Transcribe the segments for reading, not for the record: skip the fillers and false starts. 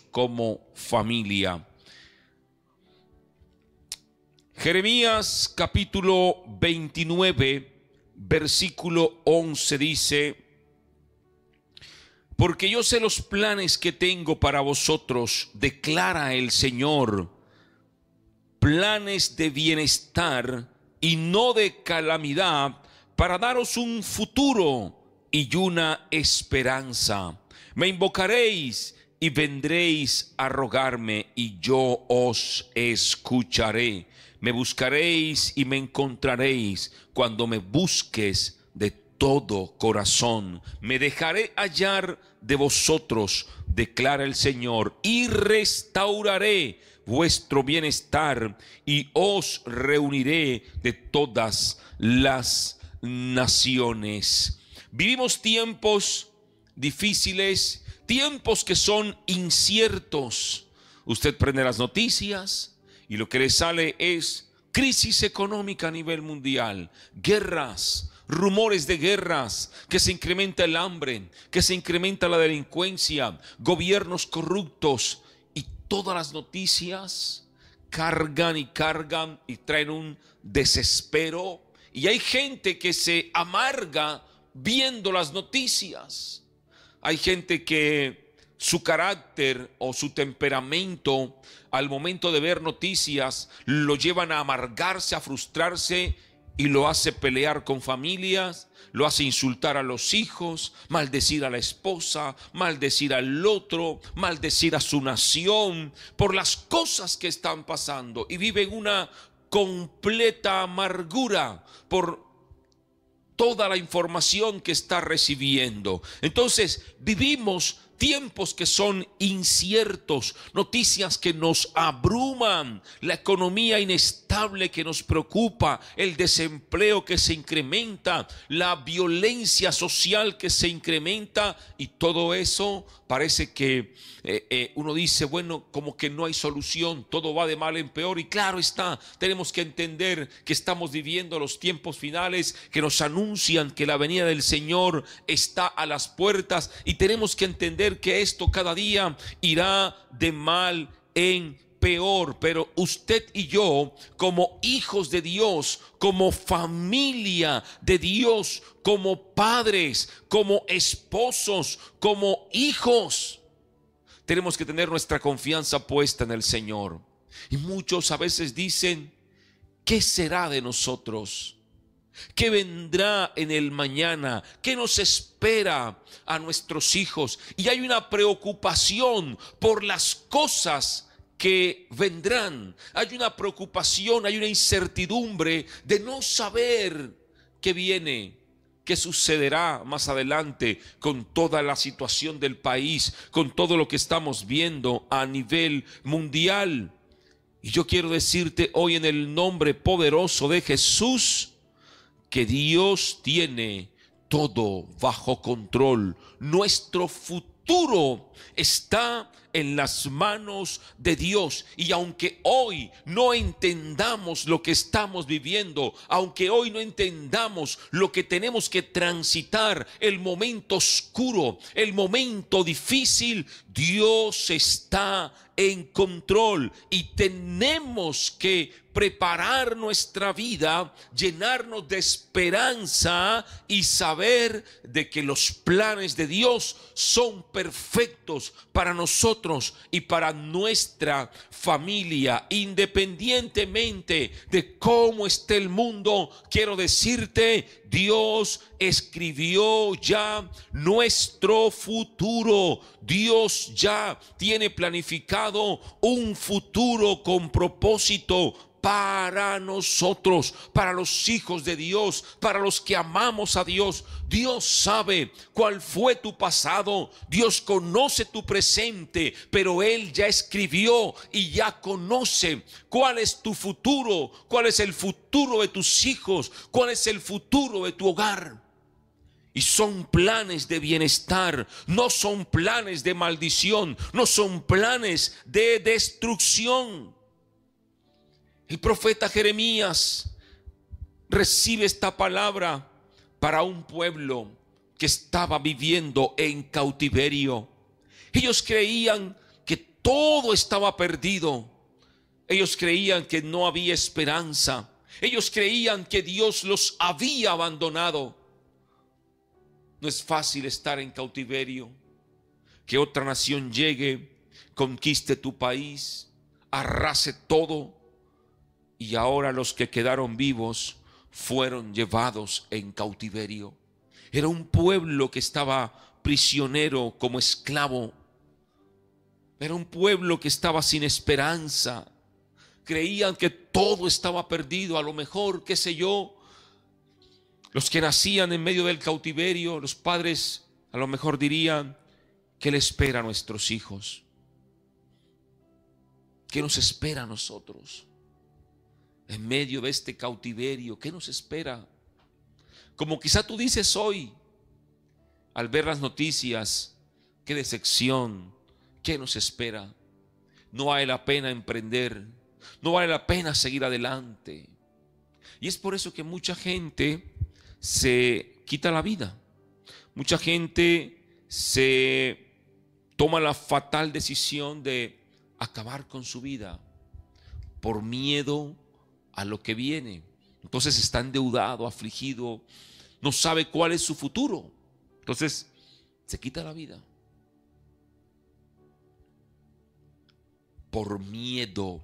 como familia. Jeremías capítulo 29, versículo 11 dice: porque yo sé los planes que tengo para vosotros, declara el Señor, planes de bienestar y no de calamidad, para daros un futuro y una esperanza. Me invocaréis y vendréis a rogarme, y yo os escucharé. Me buscaréis y me encontraréis cuando me busques de todo corazón. Me dejaré hallar de vosotros, declara el Señor, y restauraré vuestro bienestar y os reuniré de todas las naciones. Vivimos tiempos difíciles, tiempos que son inciertos. Usted prende las noticias y lo que le sale es crisis económica a nivel mundial, guerras, rumores de guerras, que se incrementa el hambre, que se incrementa la delincuencia, gobiernos corruptos, y todas las noticias cargan y traen un desespero, y hay gente que se amarga viendo las noticias. Hay gente que su carácter o su temperamento al momento de ver noticias lo llevan a amargarse, a frustrarse, y lo hace pelear con familias, lo hace insultar a los hijos, maldecir a la esposa, maldecir al otro, maldecir a su nación por las cosas que están pasando, y vive en una completa amargura por toda la información que está recibiendo. Entonces vivimos tiempos que son inciertos, noticias que nos abruman, la economía inestable que nos preocupa, el desempleo que se incrementa, la violencia social que se incrementa, y todo eso parece que uno dice, bueno, como que no hay solución, todo va de mal en peor. Y claro está, tenemos que entender que estamos viviendo los tiempos finales que nos anuncian que la venida del Señor está a las puertas, y tenemos que entender que esto cada día irá de mal en peor. Pero usted y yo, como hijos de Dios, como familia de Dios, como padres, como esposos, como hijos, tenemos que tener nuestra confianza puesta en el Señor. Y muchos a veces dicen: ¿qué será de nosotros? ¿Qué vendrá en el mañana? ¿Qué nos espera a nuestros hijos? Y hay una preocupación por las cosas que vendrán. Hay una preocupación, hay una incertidumbre de no saber qué viene, qué sucederá más adelante con toda la situación del país, con todo lo que estamos viendo a nivel mundial. Y yo quiero decirte hoy, en el nombre poderoso de Jesús, que Dios tiene todo bajo control. Nuestro futuro está en las manos de Dios. Y aunque hoy no entendamos lo que estamos viviendo, aunque hoy no entendamos lo que tenemos que transitar, el momento oscuro, el momento difícil, Dios está en control, y tenemos que preparar nuestra vida, llenarnos de esperanza y saber de que los planes de Dios son perfectos para nosotros y para nuestra familia. Independientemente de cómo esté el mundo, quiero decirte, Dios escribió ya nuestro futuro. Dios ya tiene planificado un futuro con propósito para nosotros, para los hijos de Dios, para los que amamos a Dios. Dios sabe cuál fue tu pasado, Dios conoce tu presente, pero Él ya escribió y ya conoce cuál es tu futuro, cuál es el futuro de tus hijos, cuál es el futuro de tu hogar. Y son planes de bienestar, no son planes de maldición, no son planes de destrucción. El profeta Jeremías recibe esta palabra para un pueblo que estaba viviendo en cautiverio. Ellos creían todo estaba perdido. Ellos creían que no había esperanza. Ellos creían que Dios los había abandonado. No es fácil estar en cautiverio. Que otra nación llegue, conquiste tu país, arrase todo. Y ahora los que quedaron vivos fueron llevados en cautiverio. Era un pueblo que estaba prisionero como esclavo. Era un pueblo que estaba sin esperanza. Creían que todo estaba perdido. A lo mejor, qué sé yo, los que nacían en medio del cautiverio, los padres a lo mejor dirían: ¿qué le espera a nuestros hijos? ¿Qué nos espera a nosotros en medio de este cautiverio? ¿Qué nos espera? Como quizá tú dices hoy al ver las noticias: qué decepción, ¿qué nos espera? No vale la pena emprender, no vale la pena seguir adelante. Y es por eso que mucha gente se quita la vida. Mucha gente se toma la fatal decisión de acabar con su vida por miedo a lo que viene. Entonces está endeudado, afligido, no sabe cuál es su futuro. Entonces se quita la vida por miedo.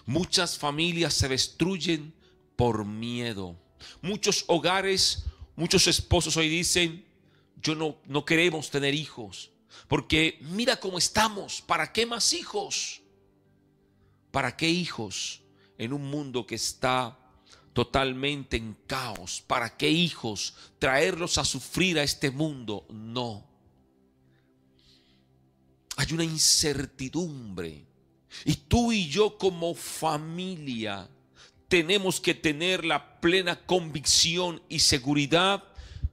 Muchas familias se destruyen por miedo. Muchos hogares, muchos esposos hoy dicen: no queremos tener hijos, porque mira cómo estamos. ¿Para qué más hijos? ¿Para qué hijos en un mundo que está totalmente en caos? ¿Para qué hijos? ¿Traerlos a sufrir a este mundo? No. Hay una incertidumbre. Y tú y yo como familia tenemos que tener la plena convicción y seguridad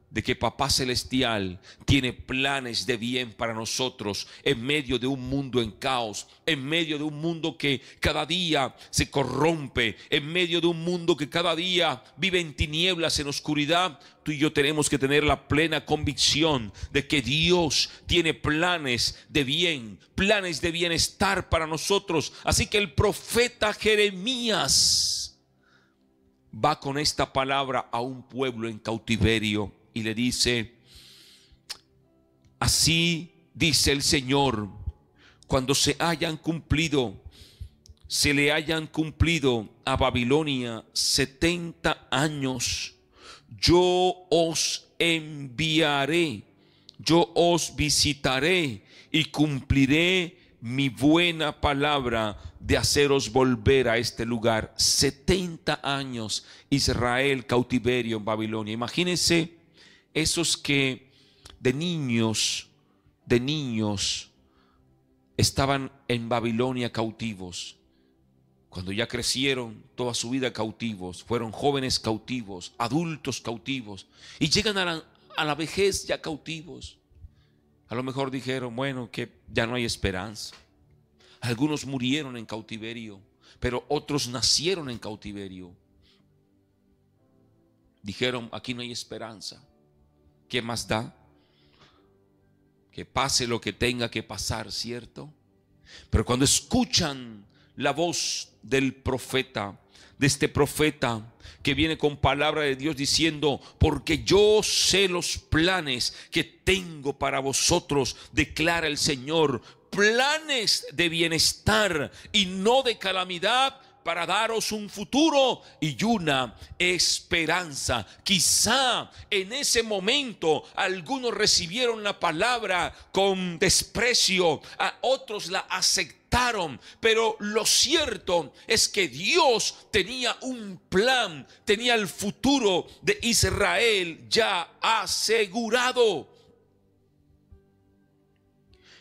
de que Papá Celestial tiene planes de bien para nosotros en medio de un mundo en caos, en medio de un mundo que cada día se corrompe, en medio de un mundo que cada día vive en tinieblas, en oscuridad. Tú y yo tenemos que tener la plena convicción de que Dios tiene planes de bien, planes de bienestar para nosotros. Así que el profeta Jeremías va con esta palabra a un pueblo en cautiverio y le dice: así dice el Señor, cuando se le hayan cumplido a Babilonia 70 años, yo os enviaré, yo os visitaré y cumpliré mi buena palabra de haceros volver a este lugar. 70 años Israel cautiverio en Babilonia. Imagínense esos que de niños estaban en Babilonia cautivos. Cuando ya crecieron toda su vida cautivos, fueron jóvenes cautivos, adultos cautivos, y llegan a la vejez ya cautivos. A lo mejor dijeron: bueno, que ya no hay esperanza. Algunos murieron en cautiverio, pero otros nacieron en cautiverio. Dijeron: aquí no hay esperanza. ¿Qué más da? Que pase lo que tenga que pasar, ¿cierto? Pero cuando escuchan la voz del profeta, de este profeta que viene con palabra de Dios diciendo: porque yo sé los planes que tengo para vosotros, declara el Señor, planes de bienestar y no de calamidad, para daros un futuro y una esperanza. Quizá en ese momento algunos recibieron la palabra con desprecio, a otros la aceptaron, pero lo cierto es que Dios tenía un plan, tenía el futuro de Israel ya asegurado.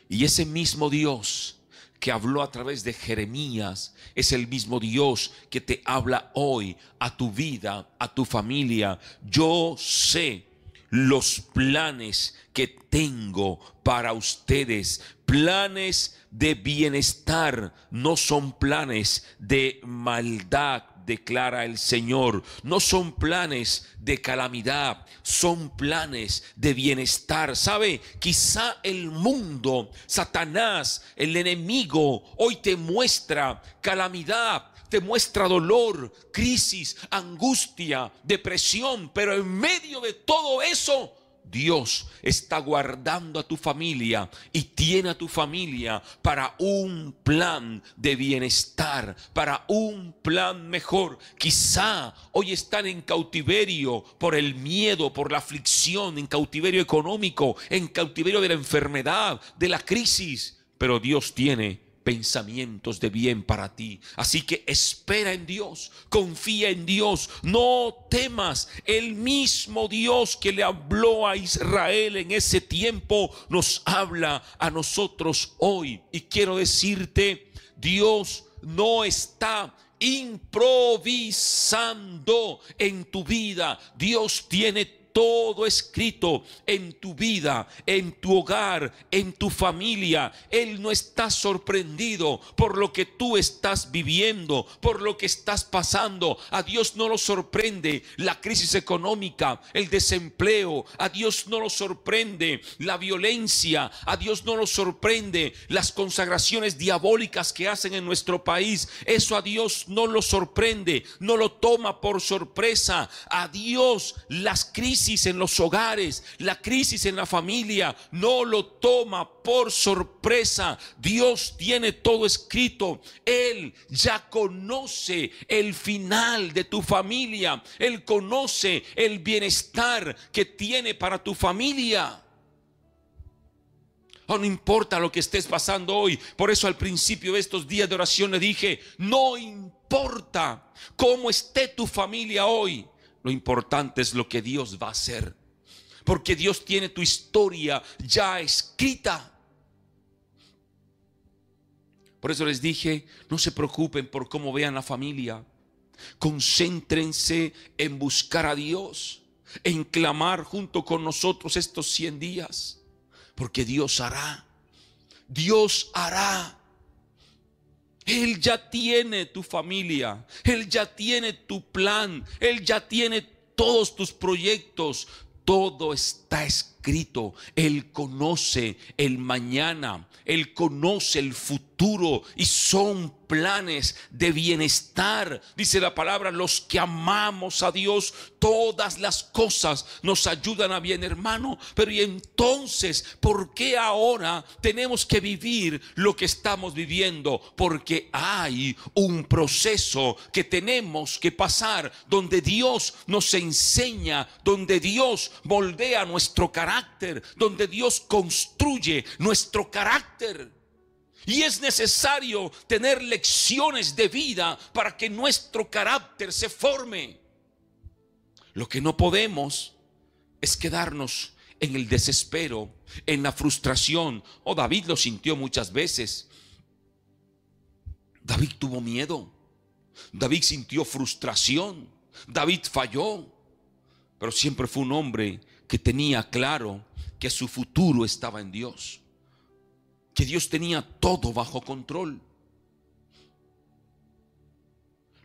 Y ese mismo Dios que habló a través de Jeremías es el mismo Dios que te habla hoy a tu vida, a tu familia. Yo sé los planes que tengo para ustedes, planes de bienestar, no son planes de maldad, declara el Señor. No son planes de calamidad, son planes de bienestar. ¿Sabe? Quizá el mundo, Satanás, el enemigo, hoy te muestra calamidad, te muestra dolor, crisis, angustia, depresión, pero en medio de todo eso, Dios está guardando a tu familia y tiene a tu familia para un plan de bienestar, para un plan mejor. Quizá hoy están en cautiverio por el miedo, por la aflicción, en cautiverio económico, en cautiverio de la enfermedad, de la crisis, pero Dios tiene pensamientos de bien para ti. Así que espera en Dios, confía en Dios, no temas. El mismo Dios que le habló a Israel en ese tiempo nos habla a nosotros hoy. Y quiero decirte, Dios no está improvisando en tu vida. Dios tiene todo escrito en tu vida, en tu hogar, en tu familia. Él no está sorprendido por lo que tú estás viviendo, por lo que estás pasando. A Dios no lo sorprende la crisis económica, el desempleo. A Dios no lo sorprende la violencia. A Dios no lo sorprende las consagraciones diabólicas que hacen en nuestro país. Eso a Dios no lo sorprende, no lo toma por sorpresa. A Dios las crisis en los hogares, la crisis en la familia, no lo toma por sorpresa. Dios tiene todo escrito. Él ya conoce el final de tu familia. Él conoce el bienestar que tiene para tu familia. Oh, no importa lo que estés pasando hoy. Por eso al principio de estos días de oración le dije, no importa cómo esté tu familia hoy. Lo importante es lo que Dios va a hacer, porque Dios tiene tu historia ya escrita. Por eso les dije, no se preocupen por cómo vean la familia. Concéntrense en buscar a Dios, en clamar junto con nosotros estos 100 días, porque Dios hará. Dios hará. Él ya tiene tu familia, Él ya tiene tu plan, Él ya tiene todos tus proyectos, todo está escrito. Él conoce el mañana, Él conoce el futuro y son planes de bienestar. Dice la palabra, los que amamos a Dios, todas las cosas nos ayudan a bien, hermano. Pero y entonces, ¿por qué ahora tenemos que vivir lo que estamos viviendo? Porque hay un proceso que tenemos que pasar, donde Dios nos enseña, donde Dios moldea nuestro carácter, donde Dios construye nuestro carácter. Y es necesario tener lecciones de vida para que nuestro carácter se forme. Lo que no podemos es quedarnos en el desespero, en la frustración. Oh, David lo sintió muchas veces. David tuvo miedo. David sintió frustración. David falló. Pero siempre fue un hombre que tenía claro que su futuro estaba en Dios, que Dios tenía todo bajo control.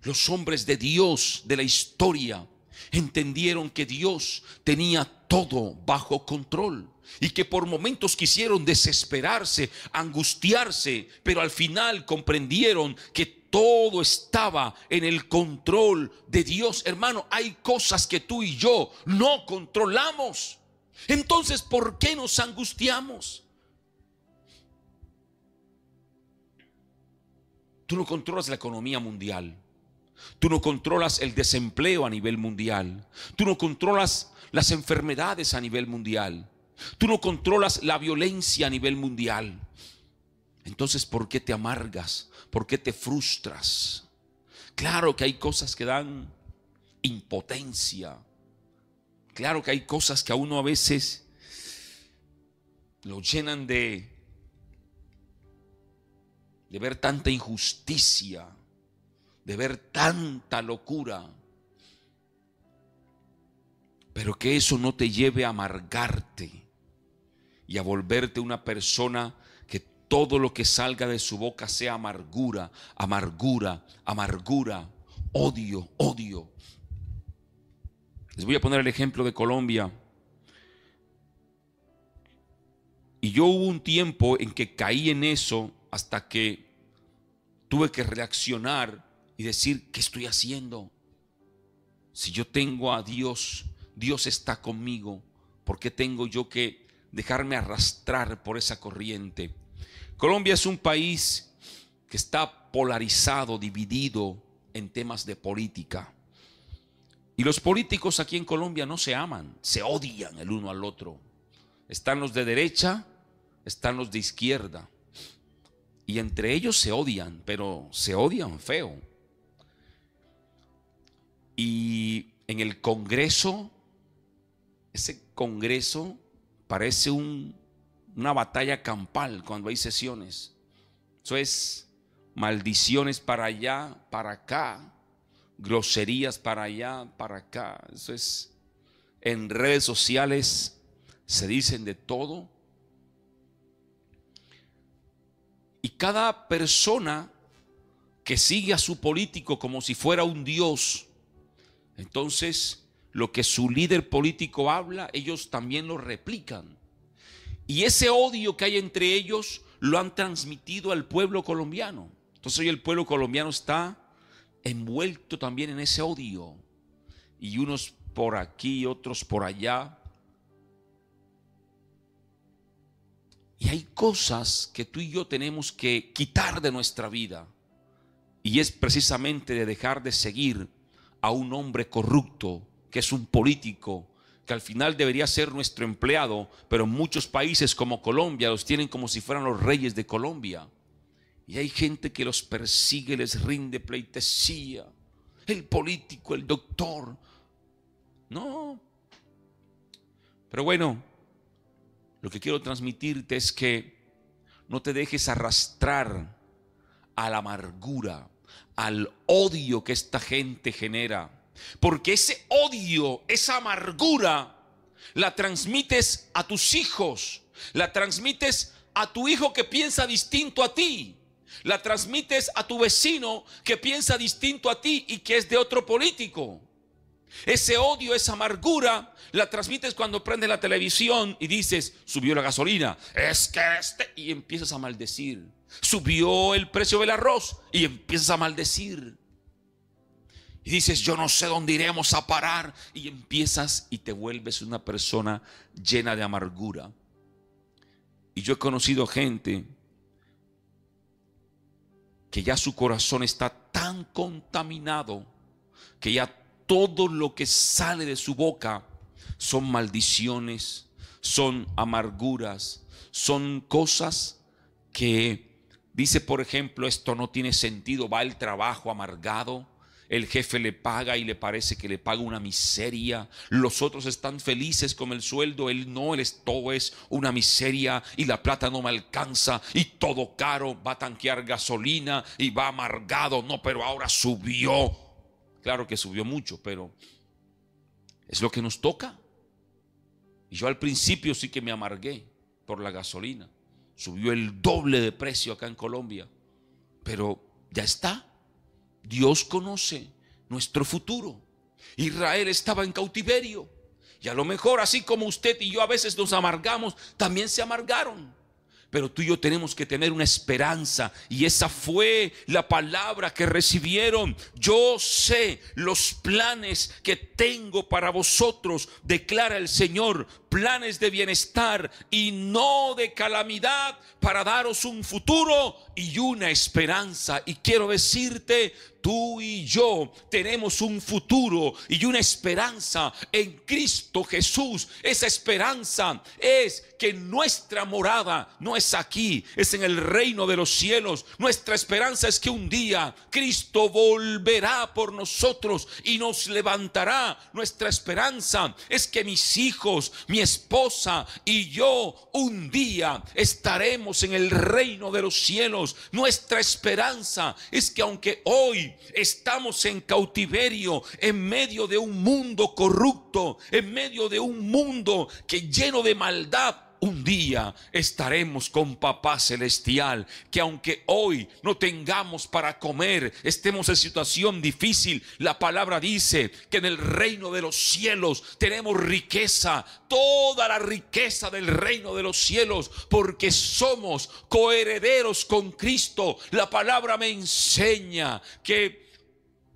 Los hombres de Dios de la historia entendieron que Dios tenía todo bajo control y que por momentos quisieron desesperarse, angustiarse, pero al final comprendieron que todo estaba en el control de Dios. Hermano, hay cosas que tú y yo no controlamos. Entonces, ¿por qué nos angustiamos? Tú no controlas la economía mundial. Tú no controlas el desempleo a nivel mundial. Tú no controlas las enfermedades a nivel mundial. Tú no controlas la violencia a nivel mundial. Entonces, ¿por qué te amargas? ¿Por qué te frustras? Claro que hay cosas que dan impotencia. Claro que hay cosas que a uno a veces lo llenan de ver tanta injusticia, de ver tanta locura. Pero que eso no te lleve a amargarte y a volverte una persona que todo lo que salga de su boca sea amargura, amargura, amargura. odio, odio. Les voy a poner el ejemplo de Colombia. Y yo hubo un tiempo en que caí en eso hasta que tuve que reaccionar y decir, ¿qué estoy haciendo? Si yo tengo a Dios, Dios está conmigo, ¿por qué tengo yo que dejarme arrastrar por esa corriente? Colombia es un país que está polarizado, dividido en temas de política. Y los políticos aquí en Colombia no se aman, se odian el uno al otro. Están los de derecha, están los de izquierda. Y entre ellos se odian, pero se odian feo. Y en el Congreso, ese Congreso parece una batalla campal cuando hay sesiones. Eso es maldiciones para allá, para acá, groserías para allá, para acá. Eso es, en redes sociales se dicen de todo. Y cada persona que sigue a su político como si fuera un dios, entonces lo que su líder político habla, ellos también lo replican. Y ese odio que hay entre ellos lo han transmitido al pueblo colombiano. Entonces hoy el pueblo colombiano está envuelto también en ese odio. Y unos por aquí, otros por allá. Y hay cosas que tú y yo tenemos que quitar de nuestra vida. Y es precisamente de dejar de seguir a un hombre corrupto, que es un político, que al final debería ser nuestro empleado, pero en muchos países como Colombia los tienen como si fueran los reyes de Colombia. Y hay gente que los persigue, les rinde pleitesía. El político, el doctor. No. Pero bueno, lo que quiero transmitirte es que no te dejes arrastrar a la amargura, al odio que esta gente genera. Porque ese odio, esa amargura, la transmites a tus hijos, la transmites a tu hijo que piensa distinto a ti, la transmites a tu vecino que piensa distinto a ti y que es de otro político. Ese odio, esa amargura, la transmites cuando prendes la televisión y dices, subió la gasolina, es que y empiezas a maldecir. Subió el precio del arroz y empiezas a maldecir. Y dices, yo no sé dónde iremos a parar. Y empiezas y te vuelves una persona llena de amargura. Y yo he conocido gente que ya su corazón está tan contaminado que ya todo lo que sale de su boca son maldiciones, son amarguras, son cosas que dice, por ejemplo, esto no tiene sentido, va al trabajo amargado, el jefe le paga y le parece que le paga una miseria, los otros están felices con el sueldo, él no, todo es una miseria y la plata no me alcanza y todo caro, va a tanquear gasolina y va amargado, no, pero ahora subió. Claro que subió mucho, pero es lo que nos toca. Y yo al principio sí que me amargué por la gasolina. Subió el doble de precio acá en Colombia. Pero ya está. Dios conoce nuestro futuro. Israel estaba en cautiverio. Y a lo mejor así como usted y yo a veces nos amargamos, también se amargaron. Pero tú y yo tenemos que tener una esperanza, y esa fue la palabra que recibieron. Yo sé los planes que tengo para vosotros, declara el Señor, planes de bienestar y no de calamidad, para daros un futuro y una esperanza. Y quiero decirte, tú y yo tenemos un futuro y una esperanza en Cristo Jesús. Esa esperanza es que nuestra morada no es aquí, es en el reino de los cielos. Nuestra esperanza es que un día Cristo volverá por nosotros y nos levantará. Nuestra esperanza es que mis hijos, mi esposa y yo un día estaremos en el reino de los cielos. Nuestra esperanza es que aunque hoy estamos en cautiverio, en medio de un mundo corrupto, en medio de un mundo que lleno de maldad, un día estaremos con Papá Celestial. Que aunque hoy no tengamos para comer, estemos en situación difícil, la palabra dice que en el reino de los cielos tenemos riqueza, toda la riqueza del reino de los cielos, porque somos coherederos con Cristo. La palabra me enseña que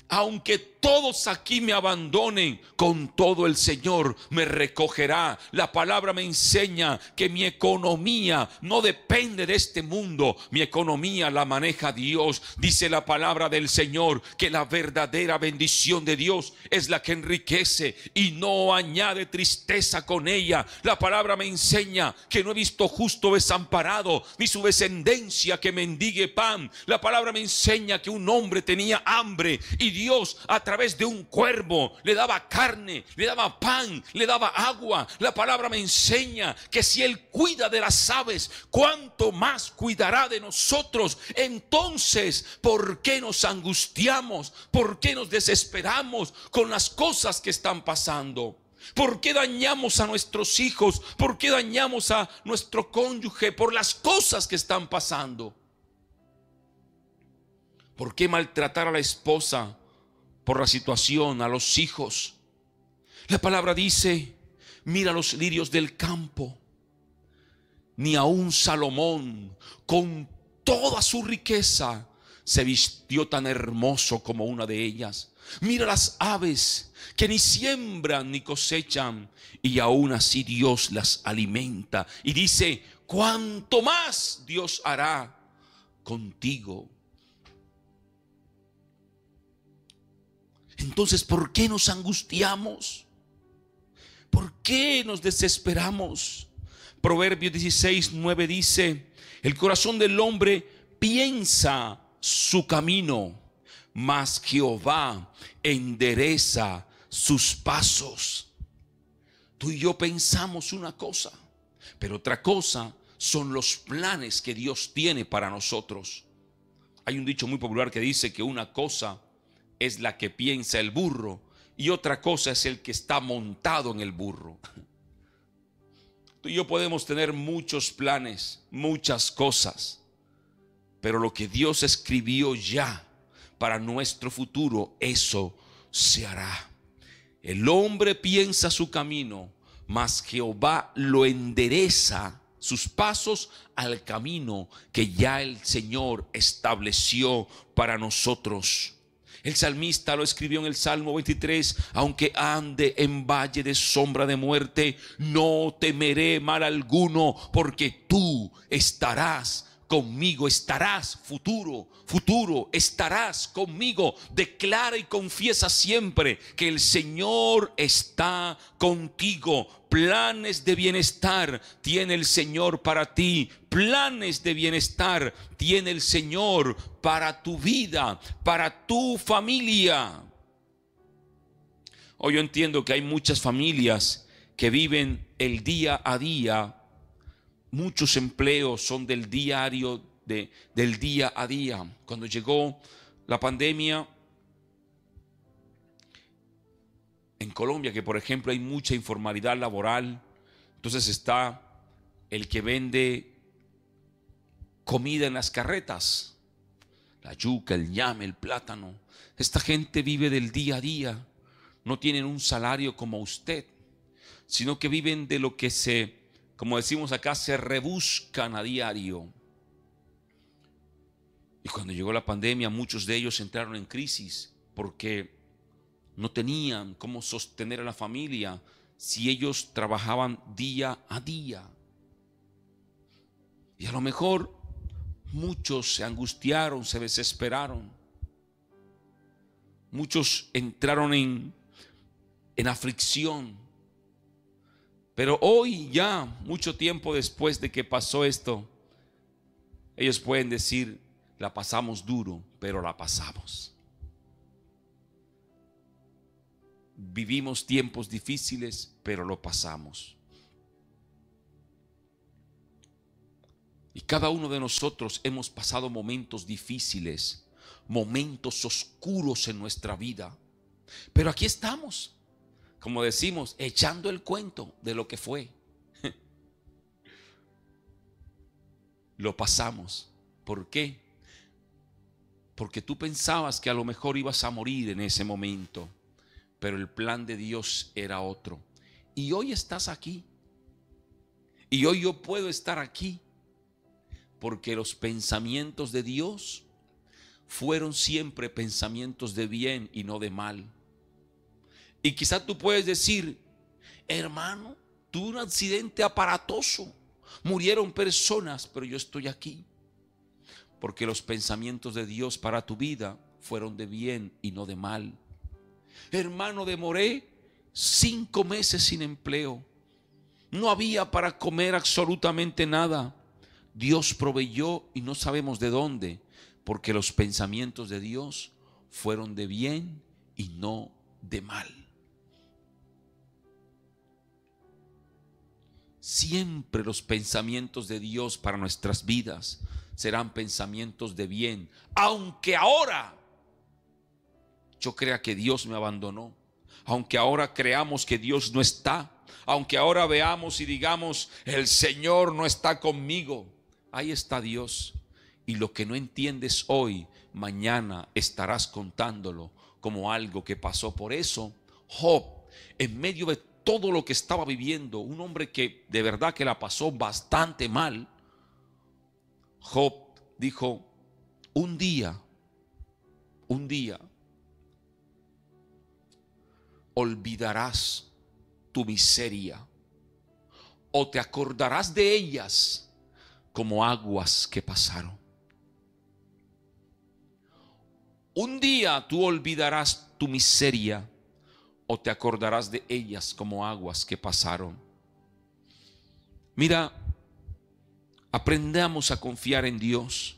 aunque todos aquí me abandonen, con todo el Señor me recogerá. La palabra me enseña que mi economía no depende de este mundo. Mi economía la maneja Dios. Dice la palabra del Señor que la verdadera bendición de Dios es la que enriquece y no añade tristeza con ella. La palabra me enseña que no he visto justo desamparado, ni su descendencia que mendigue pan. La palabra me enseña que un hombre tenía hambre y Dios a través de un cuervo le daba carne, le daba pan, le daba agua. La palabra me enseña que si Él cuida de las aves, ¿cuánto más cuidará de nosotros? Entonces, ¿por qué nos angustiamos? ¿Por qué nos desesperamos con las cosas que están pasando? ¿Por qué dañamos a nuestros hijos? ¿Por qué dañamos a nuestro cónyuge por las cosas que están pasando? ¿Por qué maltratar a la esposa por la situación, a los hijos? La palabra dice: mira los lirios del campo, ni aun Salomón con toda su riqueza se vistió tan hermoso como una de ellas. Mira las aves que ni siembran ni cosechan, y aún así Dios las alimenta. Y dice: cuánto más Dios hará contigo. Entonces, ¿por qué nos angustiamos? ¿Por qué nos desesperamos? Proverbios 16:9 dice: el corazón del hombre piensa su camino, mas Jehová endereza sus pasos. Tú y yo pensamos una cosa, pero otra cosa son los planes que Dios tiene para nosotros. Hay un dicho muy popular que dice que una cosa es la que piensa el burro y otra cosa es el que está montado en el burro. Tú y yo podemos tener muchos planes, muchas cosas, pero lo que Dios escribió ya para nuestro futuro, eso se hará. El hombre piensa su camino, mas Jehová lo endereza sus pasos al camino que ya el Señor estableció para nosotros. El salmista lo escribió en el Salmo 23: aunque ande en valle de sombra de muerte, no temeré mal alguno, porque tú estarás conmigo. Estarás, futuro, estarás conmigo. Declara y confiesa siempre que el Señor está contigo. Planes de bienestar tiene el Señor para ti. Planes de bienestar tiene el Señor para tu vida, para tu familia. Hoy yo entiendo que hay muchas familias que viven el día a día. Muchos empleos son del diario, del día a día. Cuando llegó la pandemia en Colombia, que por ejemplo hay mucha informalidad laboral, entonces está el que vende comida en las carretas, la yuca, el ñame, el plátano. Esta gente vive del día a día, no tienen un salario como usted, sino que viven de lo que como decimos acá, se rebuscan a diario. Y cuando llegó la pandemia, muchos de ellos entraron en crisis porque no tenían cómo sostener a la familia si ellos trabajaban día a día. Y a lo mejor muchos se angustiaron, se desesperaron. Muchos entraron en aflicción. Pero hoy, ya mucho tiempo después de que pasó esto, ellos pueden decir: la pasamos duro, pero la pasamos. Vivimos tiempos difíciles, pero lo pasamos. Y cada uno de nosotros hemos pasado momentos difíciles, momentos oscuros en nuestra vida. Pero aquí estamos, como decimos, echando el cuento de lo que fue. lo pasamos. ¿Por qué? Porque tú pensabas que a lo mejor ibas a morir en ese momento, pero el plan de Dios era otro. Y hoy estás aquí. Y hoy yo puedo estar aquí porque los pensamientos de Dios fueron siempre pensamientos de bien y no de mal. Y quizás tú puedes decir: hermano, tuve un accidente aparatoso, murieron personas, pero yo estoy aquí porque los pensamientos de Dios para tu vida fueron de bien y no de mal. Hermano, demoré 5 meses sin empleo, no había para comer absolutamente nada. Dios proveyó y no sabemos de dónde, porque los pensamientos de Dios fueron de bien y no de mal. Siempre los pensamientos de Dios para nuestras vidas serán pensamientos de bien, aunque ahora yo crea que Dios me abandonó, aunque ahora creamos que Dios no está, aunque ahora veamos y digamos: el Señor no está conmigo. Ahí está Dios, y lo que no entiendes hoy, mañana estarás contándolo como algo que pasó. Por eso Job, en medio de todo lo que estaba viviendo, un hombre que de verdad que la pasó bastante mal, Job dijo: un día olvidarás tu miseria, o te acordarás de ellas como aguas que pasaron. Un día tú olvidarás tu miseria, o te acordarás de ellas como aguas que pasaron. Mira, aprendamos a confiar en Dios.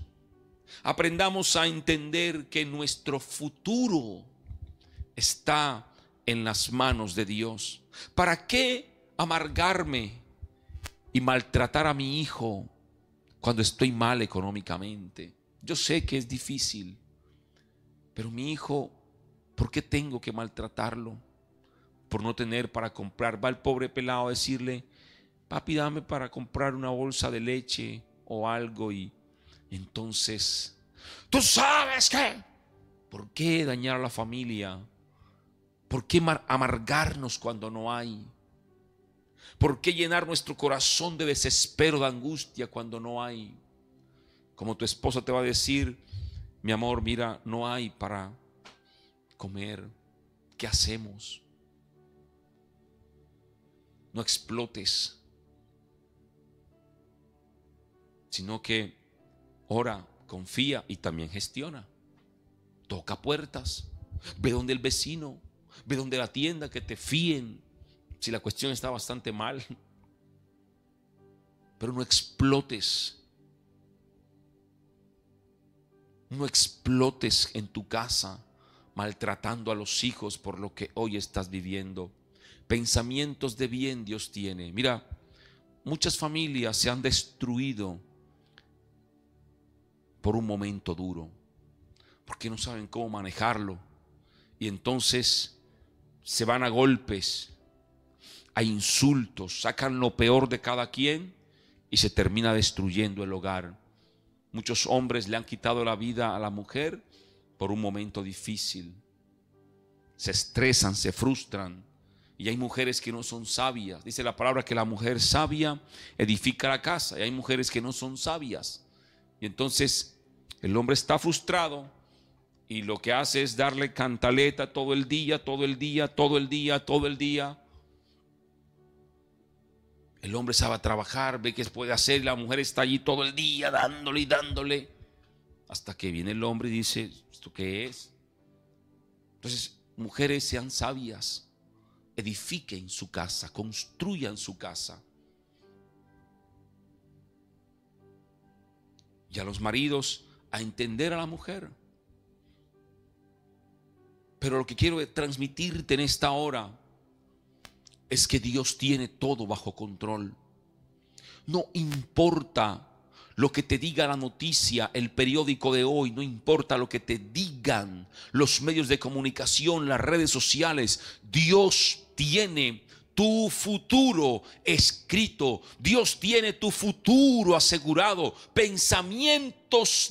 Aprendamos a entender que nuestro futuro está en las manos de Dios. ¿Para qué amargarme y maltratar a mi hijo cuando estoy mal económicamente? Yo sé que es difícil, pero mi hijo, ¿por qué tengo que maltratarlo? Por no tener para comprar. Va el pobre pelado a decirle: papi, dame para comprar una bolsa de leche o algo. Y entonces, ¿tú sabes qué? ¿Por qué dañar a la familia? ¿Por qué amargarnos cuando no hay? ¿Por qué llenar nuestro corazón de desespero, de angustia cuando no hay? Como tu esposa te va a decir: mi amor, mira, no hay para comer. ¿Qué hacemos? No explotes, sino que ora, confía y también gestiona. Toca puertas, ve donde el vecino, ve donde la tienda, que te fíen si la cuestión está bastante mal. Pero no explotes. No explotes en tu casa maltratando a los hijos por lo que hoy estás viviendo. Pensamientos de bien Dios tiene. Mira, muchas familias se han destruido por un momento duro, porque no saben cómo manejarlo, y entonces se van a golpes, a insultos, sacan lo peor de cada quien y se termina destruyendo el hogar. Muchos hombres le han quitado la vida a la mujer por un momento difícil. Se estresan, se frustran. Y hay mujeres que no son sabias. Dice la palabra que la mujer sabia edifica la casa. Y hay mujeres que no son sabias. Y entonces el hombre está frustrado y lo que hace es darle cantaleta todo el día, todo el día, todo el día, todo el día. El hombre sabe trabajar, ve qué puede hacer, y la mujer está allí todo el día dándole y dándole, hasta que viene el hombre y dice: ¿esto qué es? Entonces, mujeres, sean sabias, edifiquen su casa, construyan su casa. Y a los maridos, a entender a la mujer. Pero lo que quiero transmitirte en esta hora es que Dios tiene todo bajo control. No importa lo que te diga la noticia, el periódico de hoy, no importa lo que te digan los medios de comunicación, las redes sociales. Dios tiene tu futuro escrito. Dios tiene tu futuro asegurado. Pensamientos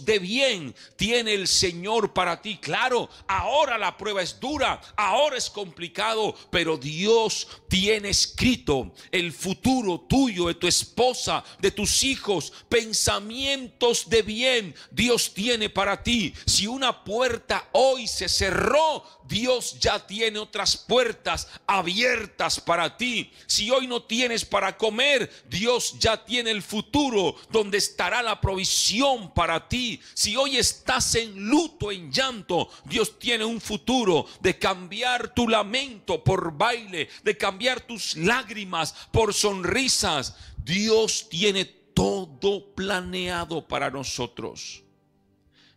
de bien tiene el Señor para ti. Claro, ahora la prueba es dura, ahora es complicado, pero Dios tiene escrito el futuro tuyo, de tu esposa, de tus hijos. Pensamientos de bien Dios tiene para ti. Si una puerta hoy se cerró, Dios ya tiene otras puertas abiertas para ti. Si hoy no tienes para comer, Dios ya tiene el futuro donde estará la provisión para ti. Si hoy estás en luto, en llanto, Dios tiene un futuro de cambiar tu lamento por baile, de cambiar tus lágrimas por sonrisas. Dios tiene todo planeado para nosotros.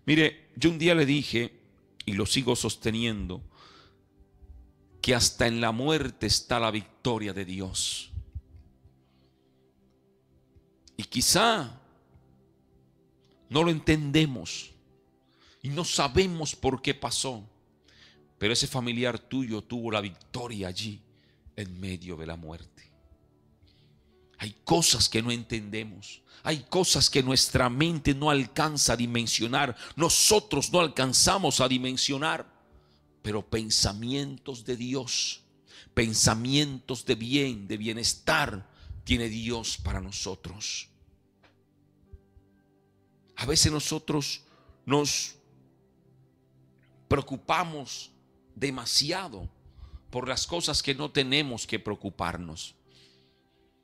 Mire, yo un día le dije, y lo sigo sosteniendo, que hasta en la muerte está la victoria de Dios. Y quizá no lo entendemos y no sabemos por qué pasó, pero ese familiar tuyo tuvo la victoria allí en medio de la muerte. Hay cosas que no entendemos, hay cosas que nuestra mente no alcanza a dimensionar, nosotros no alcanzamos a dimensionar, pero pensamientos de Dios, pensamientos de bien, de bienestar, tiene Dios para nosotros. A veces nosotros nos preocupamos demasiado por las cosas que no tenemos que preocuparnos.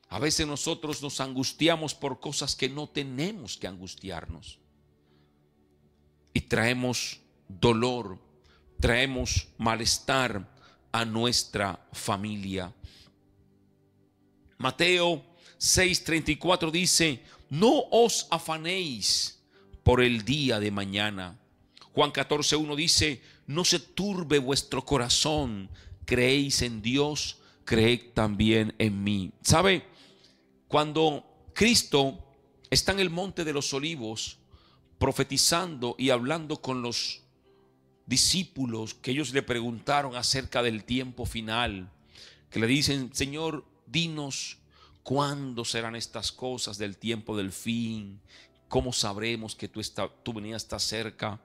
A veces nosotros nos angustiamos por cosas que no tenemos que angustiarnos. Y traemos dolor, traemos malestar a nuestra familia. Mateo 6:34 dice: no os afanéis por el día de mañana. Juan 14:1 dice: no se turbe vuestro corazón, creéis en Dios, creed también en mí. ¿Sabe? Cuando Cristo está en el monte de los olivos profetizando y hablando con los discípulos, que ellos le preguntaron acerca del tiempo final, que le dicen: Señor, dinos cuándo serán estas cosas del tiempo del fin, cómo sabremos que tu venida está cerca.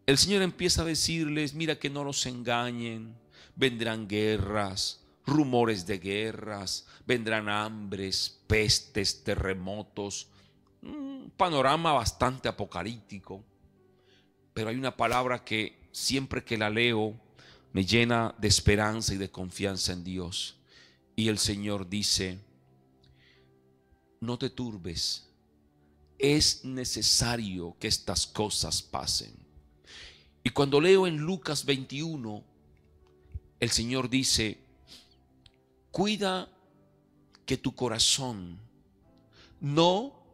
El Señor empieza a decirles: mira que no los engañen, vendrán guerras, rumores de guerras, vendrán hambres, pestes, terremotos, un panorama bastante apocalíptico. Pero hay una palabra que siempre que la leo me llena de esperanza y de confianza en Dios. Y el Señor dice: no te turbes, es necesario que estas cosas pasen. Y cuando leo en Lucas 21, el Señor dice: cuida que tu corazón no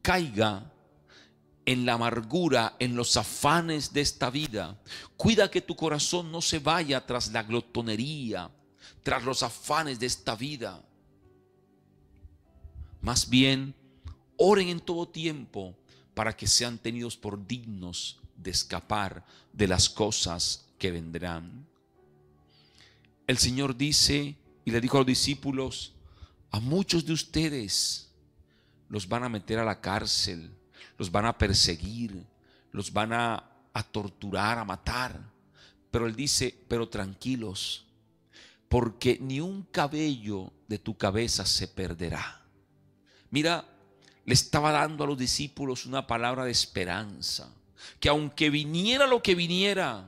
caiga en la amargura, en los afanes de esta vida. Cuida que tu corazón no se vaya tras la glotonería, tras los afanes de esta vida. Más bien, oren en todo tiempo para que sean tenidos por dignos de escapar de las cosas que vendrán. El Señor dice, y le dijo a los discípulos: a muchos de ustedes los van a meter a la cárcel, los van a perseguir, los van a torturar, a matar. Pero Él dice: pero tranquilos, porque ni un cabello de tu cabeza se perderá. Mira, le estaba dando a los discípulos una palabra de esperanza, que aunque viniera lo que viniera,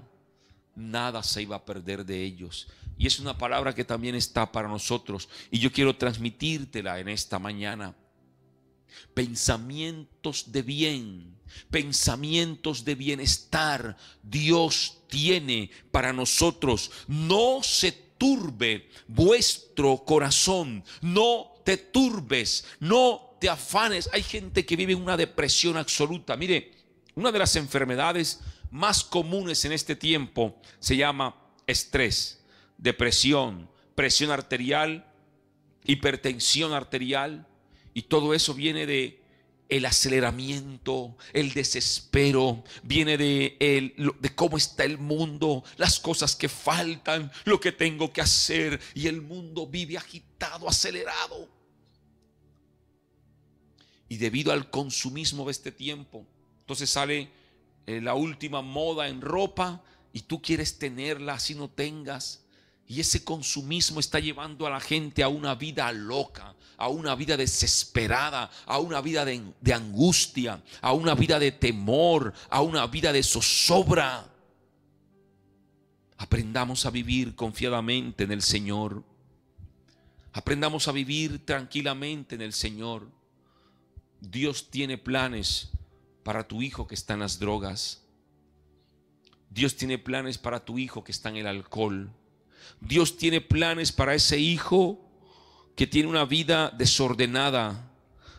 nada se iba a perder de ellos. Y es una palabra que también está para nosotros, y yo quiero transmitírtela en esta mañana. Pensamientos de bien, pensamientos de bienestar Dios tiene para nosotros. No se turbe vuestro corazón, no te turbes, no te afanes. Hay gente que vive en una depresión absoluta. Mire, una de las enfermedades más comunes en este tiempo se llama estrés, depresión, presión arterial, hipertensión arterial. Y todo eso viene de el aceleramiento, el desespero, viene de cómo está el mundo, las cosas que faltan, lo que tengo que hacer, y el mundo vive agitado, acelerado. Y debido al consumismo de este tiempo, entonces sale la última moda en ropa y tú quieres tenerla así no tengas. Y ese consumismo está llevando a la gente a una vida loca, a una vida desesperada, a una vida de angustia, a una vida de temor, a una vida de zozobra. Aprendamos a vivir confiadamente en el Señor. Aprendamos a vivir tranquilamente en el Señor. Dios tiene planes para tu hijo que está en las drogas. Dios tiene planes para tu hijo que está en el alcohol. Dios tiene planes para ese hijo que tiene una vida desordenada.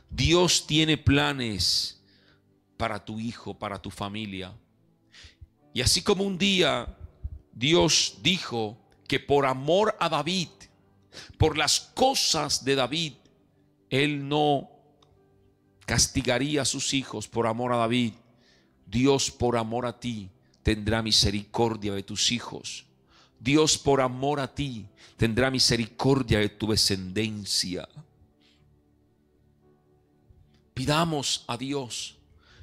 Dios tiene planes para tu hijo, para tu familia. Y así como un día Dios dijo que por amor a David, por las cosas de David, Él no castigaría a sus hijos por amor a David. Dios por amor a ti tendrá misericordia de tus hijos. Dios por amor a ti tendrá misericordia de tu descendencia. Pidamos a Dios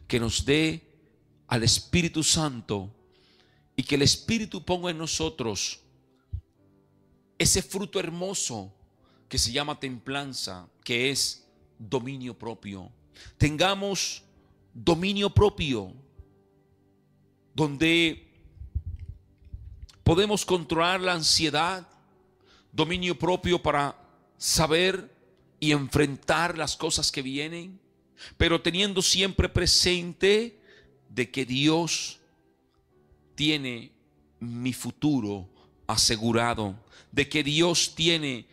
que nos dé al Espíritu Santo y que el Espíritu ponga en nosotros ese fruto hermoso que se llama templanza, que es dominio propio. Tengamos dominio propio, donde podemos controlar la ansiedad, dominio propio para saber y enfrentar las cosas que vienen, pero teniendo siempre presente de que Dios tiene mi futuro asegurado, de que Dios tiene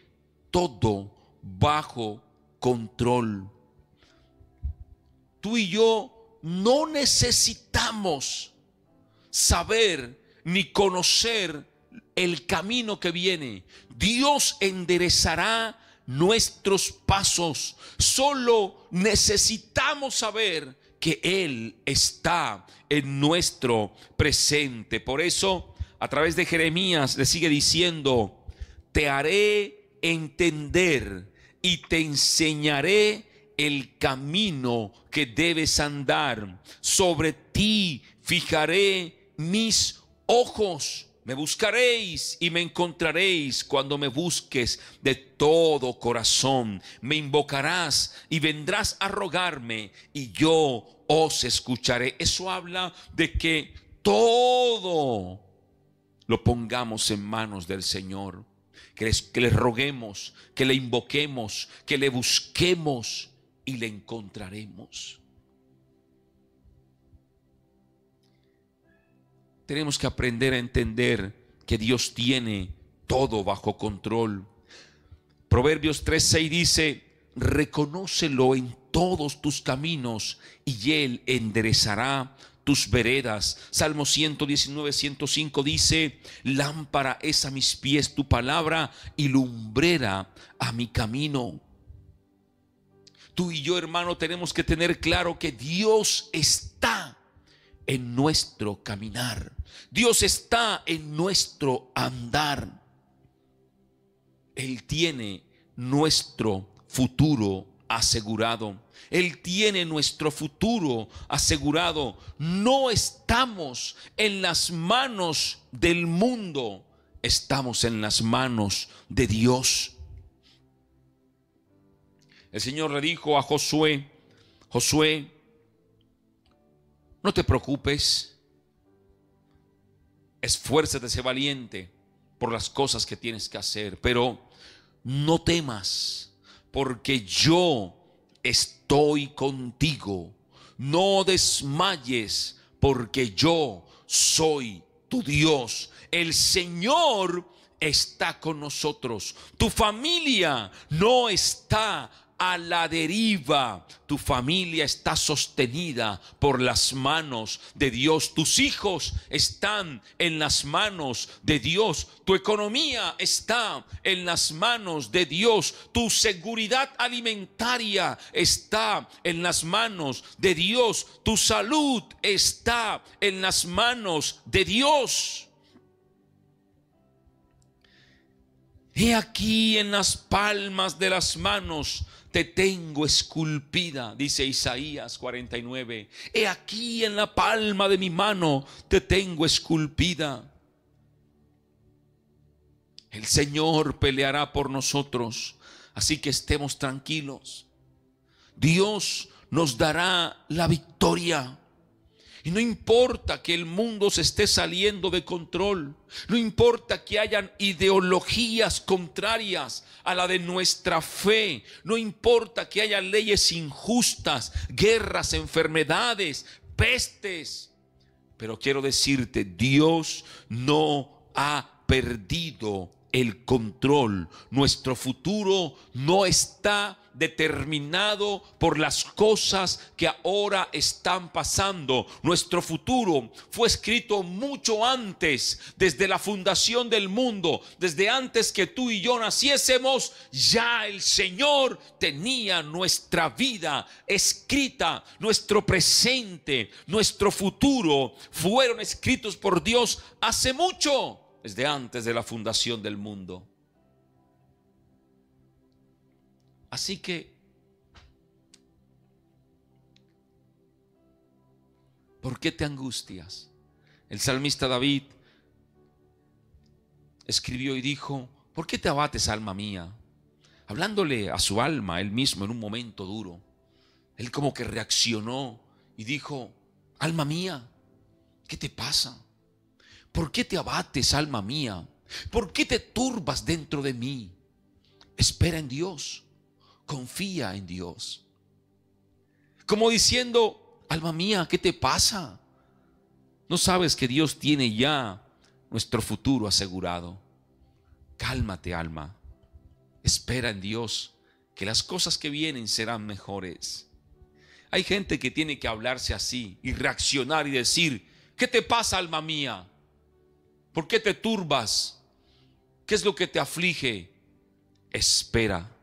todo bajo control. Tú y yo no necesitamos saber ni conocer el camino que viene. Dios enderezará nuestros pasos. Solo necesitamos saber que Él está en nuestro presente. Por eso, a través de Jeremías le sigue diciendo: te haré entender y te enseñaré el camino que debes andar. Sobre ti fijaré mis ojos. Me buscaréis y me encontraréis cuando me busques de todo corazón. Me invocarás y vendrás a rogarme y yo os escucharé. Eso habla de que todo lo pongamos en manos del Señor. Que le roguemos, que le invoquemos, que le busquemos y le encontraremos. Tenemos que aprender a entender que Dios tiene todo bajo control. Proverbios 3:6 dice: reconócelo en todos tus caminos y Él enderezará tus veredas. Salmo 119:105 dice: lámpara es a mis pies tu palabra y lumbrera a mi camino. Tú y yo, hermano, tenemos que tener claro que Dios está en nuestro caminar. Dios está en nuestro andar. Él tiene nuestro futuro asegurado. Él tiene nuestro futuro asegurado. No estamos en las manos del mundo, estamos en las manos de Dios. El Señor le dijo a Josué: Josué, no te preocupes, esfuérzate, sé valiente por las cosas que tienes que hacer, pero no temas, porque yo estoy contigo. No desmayes, porque yo soy tu Dios. El Señor está con nosotros. Tu familia no está a la deriva. Tu familia está sostenida por las manos de Dios. Tus hijos están en las manos de Dios. Tu economía está en las manos de Dios. Tu seguridad alimentaria está en las manos de Dios. Tu salud está en las manos de Dios. He aquí en las palmas de las manos te tengo esculpida, dice Isaías 49. He aquí en la palma de mi mano te tengo esculpida. El Señor peleará por nosotros, así que estemos tranquilos. Dios nos dará la victoria. Y no importa que el mundo se esté saliendo de control, no importa que hayan ideologías contrarias a la de nuestra fe, no importa que haya leyes injustas, guerras, enfermedades, pestes. Pero quiero decirte, Dios no ha perdido el control. Nuestro futuro no está determinado por las cosas que ahora están pasando. Nuestro futuro fue escrito mucho antes, desde la fundación del mundo, desde antes que tú y yo naciésemos. Ya el Señor tenía nuestra vida escrita. Nuestro presente, nuestro futuro fueron escritos por Dios hace mucho, desde antes de la fundación del mundo. Así que, ¿por qué te angustias? El salmista David escribió y dijo: ¿por qué te abates, alma mía? Hablándole a su alma, él mismo, en un momento duro. Él como que reaccionó y dijo: alma mía, ¿qué te pasa? ¿Por qué te abates, alma mía? ¿Por qué te turbas dentro de mí? Espera en Dios. Confía en Dios. Como diciendo: alma mía, ¿qué te pasa? ¿No sabes que Dios tiene ya nuestro futuro asegurado? Cálmate, alma. Espera en Dios, que las cosas que vienen serán mejores. Hay gente que tiene que hablarse así y reaccionar y decir: ¿qué te pasa, alma mía? ¿Por qué te turbas? ¿Qué es lo que te aflige? Espera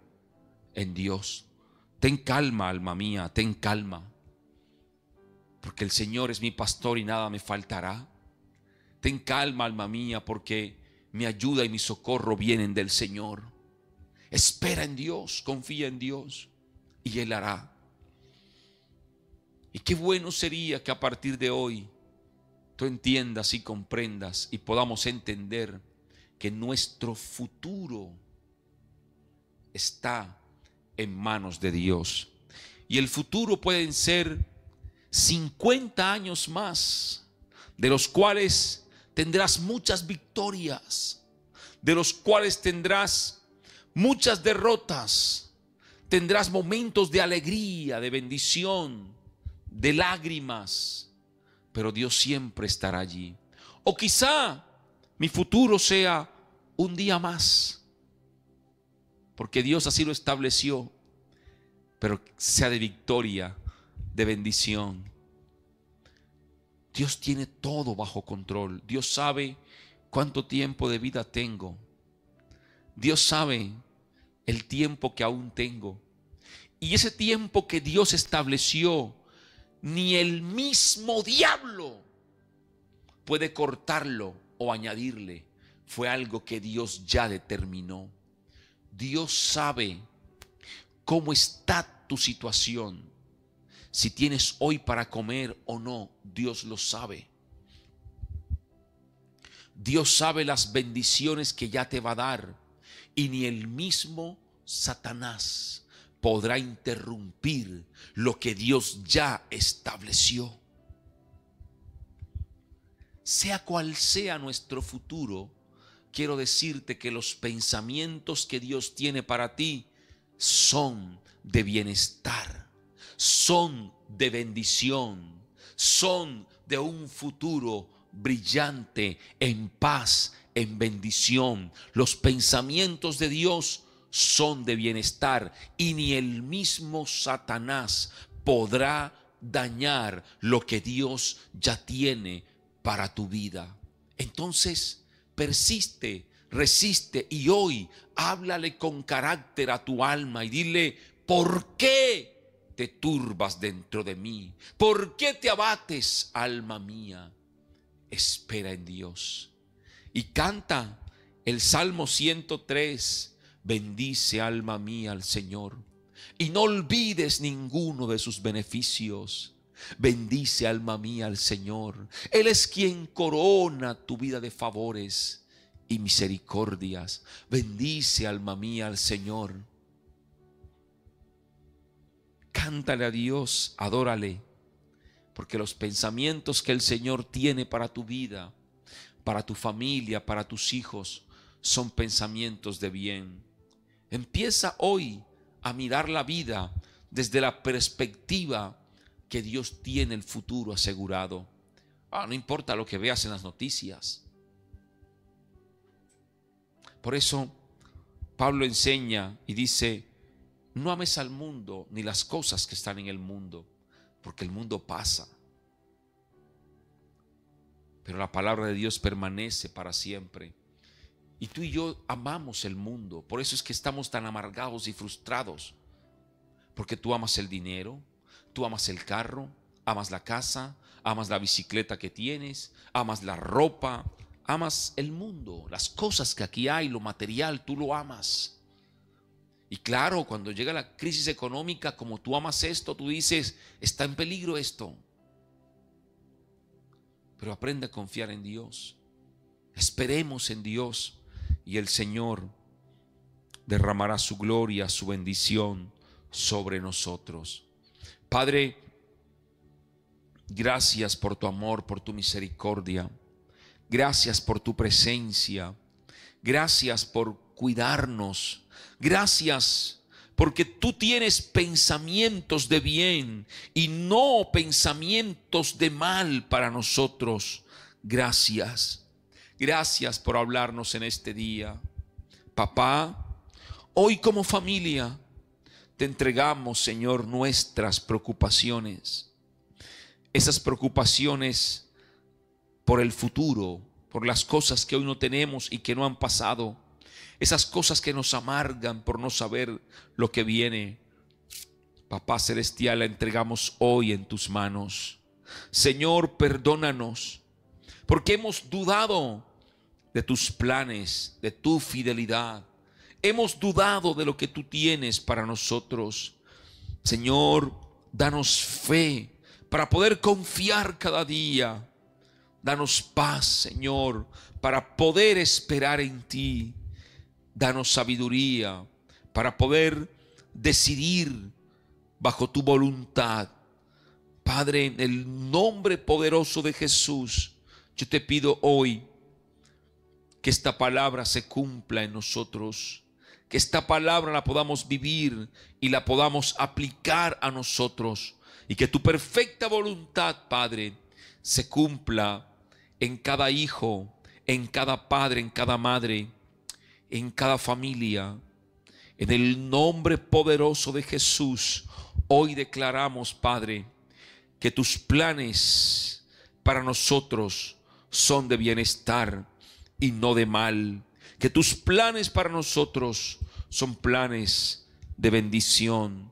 en Dios. Ten calma, alma mía, ten calma, porque el Señor es mi pastor y nada me faltará. Ten calma, alma mía, porque mi ayuda y mi socorro vienen del Señor. Espera en Dios, confía en Dios y Él hará. Y qué bueno sería que a partir de hoy tú entiendas y comprendas y podamos entender que nuestro futuro está en manos de Dios. Y el futuro pueden ser 50 años más, de los cuales tendrás muchas victorias, de los cuales tendrás muchas derrotas, tendrás momentos de alegría, de bendición, de lágrimas, pero Dios siempre estará allí. O quizá mi futuro sea un día más, porque Dios así lo estableció, pero sea de victoria, de bendición. Dios tiene todo bajo control. Dios sabe cuánto tiempo de vida tengo. Dios sabe el tiempo que aún tengo. Y ese tiempo que Dios estableció, ni el mismo diablo puede cortarlo o añadirle. Fue algo que Dios ya determinó. Dios sabe cómo está tu situación. Si tienes hoy para comer o no, Dios lo sabe. Dios sabe las bendiciones que ya te va a dar, y ni el mismo Satanás podrá interrumpir lo que Dios ya estableció. Sea cual sea nuestro futuro, quiero decirte que los pensamientos que Dios tiene para ti son de bienestar, son de bendición, son de un futuro brillante, en paz, en bendición. Los pensamientos de Dios son de bienestar, y ni el mismo Satanás podrá dañar lo que Dios ya tiene para tu vida. Entonces, persiste, resiste, y hoy háblale con carácter a tu alma y dile: ¿por qué te turbas dentro de mí? ¿Por qué te abates, alma mía? Espera en Dios. Y canta el Salmo 103. Bendice, alma mía, al Señor, y no olvides ninguno de sus beneficios. Bendice, alma mía, al Señor. Él es quien corona tu vida de favores y misericordias. Bendice, alma mía, al Señor. Cántale a Dios, adórale, porque los pensamientos que el Señor tiene para tu vida, para tu familia, para tus hijos, son pensamientos de bien. Empieza hoy a mirar la vida desde la perspectiva que Dios tiene el futuro asegurado. No importa lo que veas en las noticias. Por eso Pablo enseña y dice: no ames al mundo ni las cosas que están en el mundo, porque el mundo pasa, pero la palabra de Dios permanece para siempre. Y tú y yo amamos el mundo. Por eso es que estamos tan amargados y frustrados, porque tú amas el dinero, tú amas el carro, amas la casa, amas la bicicleta que tienes, amas la ropa, amas el mundo, las cosas que aquí hay, lo material, tú lo amas. Y claro, cuando llega la crisis económica, como tú amas esto, tú dices: está en peligro esto. Pero aprende a confiar en Dios. Esperemos en Dios, y el Señor derramará su gloria, su bendición sobre nosotros. Padre, gracias por tu amor, por tu misericordia. Gracias por tu presencia. Gracias por cuidarnos. Gracias porque tú tienes pensamientos de bien y no pensamientos de mal para nosotros. Gracias. Gracias por hablarnos en este día. Papá, hoy como familia te entregamos, Señor, nuestras preocupaciones. Esas preocupaciones por el futuro, por las cosas que hoy no tenemos y que no han pasado. Esas cosas que nos amargan por no saber lo que viene. Papá celestial, la entregamos hoy en tus manos. Señor, perdónanos, porque hemos dudado de tus planes, de tu fidelidad. Hemos dudado de lo que tú tienes para nosotros. Señor, danos fe para poder confiar cada día. Danos paz, Señor, para poder esperar en ti. Danos sabiduría para poder decidir bajo tu voluntad. Padre, en el nombre poderoso de Jesús, yo te pido hoy que esta palabra se cumpla en nosotros, que esta palabra la podamos vivir y la podamos aplicar a nosotros, y que tu perfecta voluntad, Padre, se cumpla en cada hijo, en cada padre, en cada madre, en cada familia. En el nombre poderoso de Jesús, hoy declaramos, Padre, que tus planes para nosotros son de bienestar y no de mal. Que tus planes para nosotros son planes de bendición.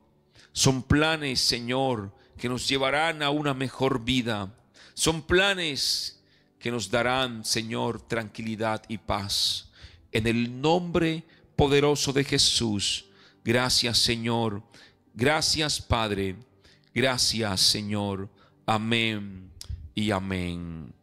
Son planes, Señor, que nos llevarán a una mejor vida. Son planes que nos darán, Señor, tranquilidad y paz. En el nombre poderoso de Jesús. Gracias, Señor. Gracias, Padre. Gracias, Señor. Amén y amén.